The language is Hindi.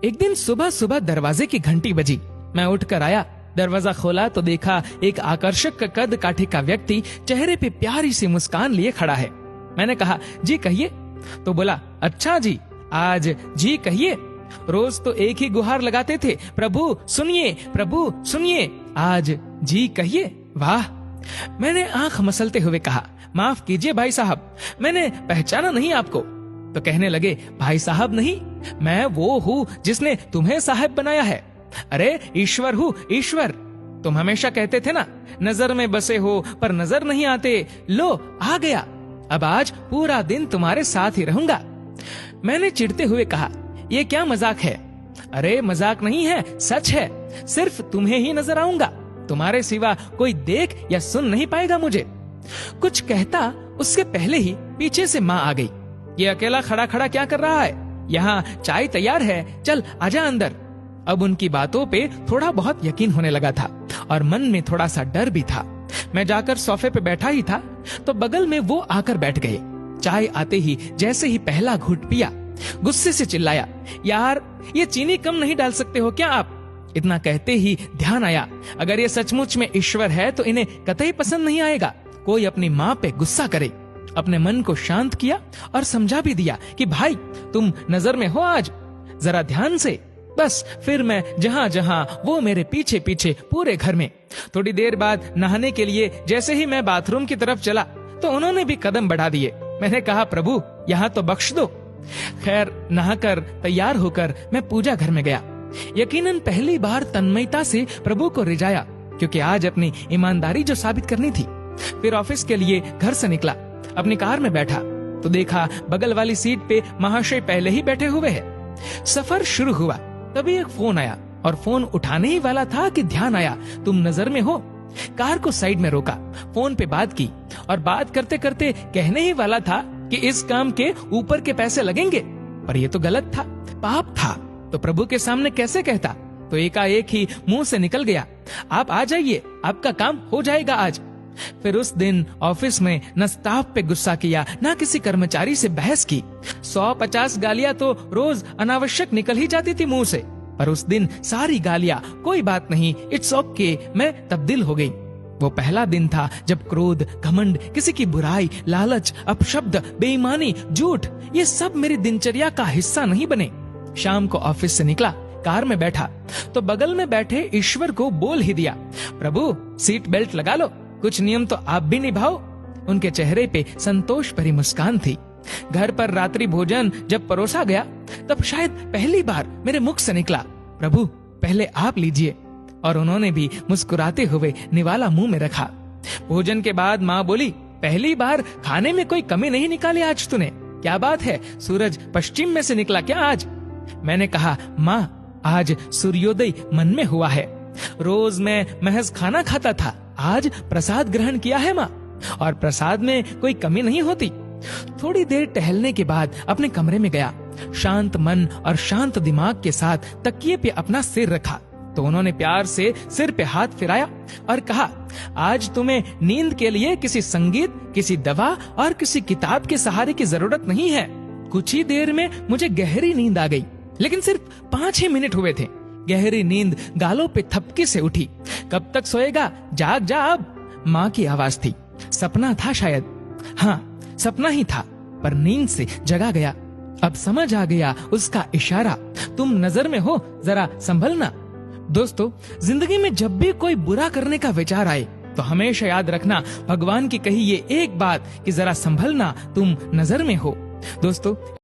एक दिन सुबह सुबह दरवाजे की घंटी बजी। मैं उठकर आया, दरवाजा खोला तो देखा एक आकर्षक कद काठी का व्यक्ति चेहरे पे प्यारी सी मुस्कान लिए खड़ा है। मैंने कहा, जी कहिए। तो बोला, अच्छा जी, आज जी कहिए। रोज तो एक ही गुहार लगाते थे, प्रभु सुनिए, प्रभु सुनिए, आज जी कहिए। वाह। मैंने आंख मसलते हुए कहा, माफ कीजिए भाई साहब, मैंने पहचाना नहीं आपको। तो कहने लगे, भाई साहब नहीं, मैं वो हूँ जिसने तुम्हें साहब बनाया है। अरे ईश्वर हूँ, ईश्वर। तुम हमेशा कहते थे ना, नजर में बसे हो पर नजर नहीं आते। लो आ गया, अब आज पूरा दिन तुम्हारे साथ ही रहूंगा। मैंने चिढ़ते हुए कहा, ये क्या मजाक है? अरे मजाक नहीं है, सच है। सिर्फ तुम्हें ही नजर आऊंगा, तुम्हारे सिवा कोई देख या सुन नहीं पाएगा मुझे। कुछ कहता उसके पहले ही पीछे से माँ आ गई। ये अकेला खड़ा खड़ा क्या कर रहा है? यहाँ चाय तैयार है, चल आजा अंदर। अब उनकी बातों पे थोड़ा बहुत यकीन होने लगा था और मन में थोड़ा सा डर भी था। मैं जाकर सोफे पे बैठा ही था तो बगल में वो आकर बैठ गए। चाय आते ही जैसे ही पहला घूंट पिया, गुस्से से चिल्लाया, यार ये चीनी कम नहीं डाल सकते हो क्या आप? इतना कहते ही ध्यान आया, अगर ये सचमुच में ईश्वर है तो इन्हें कतई पसंद नहीं आएगा कोई अपनी माँ पे गुस्सा करे। अपने मन को शांत किया और समझा भी दिया कि भाई तुम नजर में हो आज, जरा ध्यान से। बस फिर मैं जहां जहां वो मेरे पीछे पीछे पूरे घर में। थोड़ी देर बाद नहाने के लिए जैसे ही मैं बाथरूम की तरफ चला तो उन्होंने भी कदम बढ़ा दिए। मैंने कहा, प्रभु यहाँ तो बख्श दो। खैर नहाकर तैयार होकर मैं पूजा घर में गया। यकीनन पहली बार तन्मयता से प्रभु को रिझाया, क्योंकि आज अपनी ईमानदारी जो साबित करनी थी। फिर ऑफिस के लिए घर से निकला, अपनी कार में बैठा तो देखा बगल वाली सीट पे महाशय पहले ही बैठे हुए हैं। सफर शुरू हुआ, तभी एक फोन आया और फोन उठाने ही वाला था कि ध्यान आया, तुम नजर में हो। कार को साइड में रोका, फोन पे बात की और बात करते करते कहने ही वाला था कि इस काम के ऊपर के पैसे लगेंगे, पर ये तो गलत था, पाप था, तो प्रभु के सामने कैसे कहता। तो एकाएक ही मुंह से निकल गया, आप आ जाइए, आपका काम हो जाएगा आज। फिर उस दिन ऑफिस में न स्टाफ पे गुस्सा किया, न किसी कर्मचारी से बहस की। 150 गालियां तो रोज अनावश्यक निकल ही जाती थी मुंह से, पर उस दिन सारी गालियां कोई बात नहीं, इट्स ओके, मैं तब्दील हो गई। वो पहला दिन था जब क्रोध, घमंड, किसी की बुराई, लालच, अपशब्द, बेईमानी, झूठ, ये सब मेरी दिनचर्या का हिस्सा नहीं बने। शाम को ऑफिस से निकला, कार में बैठा तो बगल में बैठे ईश्वर को बोल ही दिया, प्रभु सीट बेल्ट लगा लो, कुछ नियम तो आप भी निभाओ। उनके चेहरे पे संतोष भरी मुस्कान थी। घर पर रात्रि भोजन जब परोसा गया तब शायद पहली बार मेरे मुख से निकला, प्रभु पहले आप लीजिए, और उन्होंने भी मुस्कुराते हुए निवाला मुंह में रखा। भोजन के बाद माँ बोली, पहली बार खाने में कोई कमी नहीं निकाली आज तूने, क्या बात है, सूरज पश्चिम में से निकला क्या आज? मैंने कहा, माँ आज सूर्योदय मन में हुआ है, रोज मैं महज खाना खाता था, आज प्रसाद ग्रहण किया है माँ, और प्रसाद में कोई कमी नहीं होती। थोड़ी देर टहलने के बाद अपने कमरे में गया, शांत मन और शांत दिमाग के साथ तकिए पे अपना सिर रखा तो उन्होंने प्यार से सिर पे हाथ फिराया और कहा, आज तुम्हें नींद के लिए किसी संगीत, किसी दवा और किसी किताब के सहारे की जरूरत नहीं है। कुछ ही देर में मुझे गहरी नींद आ गई, लेकिन सिर्फ 5 मिनट हुए थे। गहरी नींद गालों पे थपकी से उठी। कब तक सोएगा, जाग जा अब, माँ की आवाज थी। सपना था शायद, हाँ सपना ही था, पर नींद से जगा गया। अब समझ आ गया उसका इशारा, तुम नजर में हो, जरा संभलना। दोस्तों, जिंदगी में जब भी कोई बुरा करने का विचार आए तो हमेशा याद रखना भगवान की कही ये एक बात कि जरा संभलना, तुम नजर में हो। दोस्तों,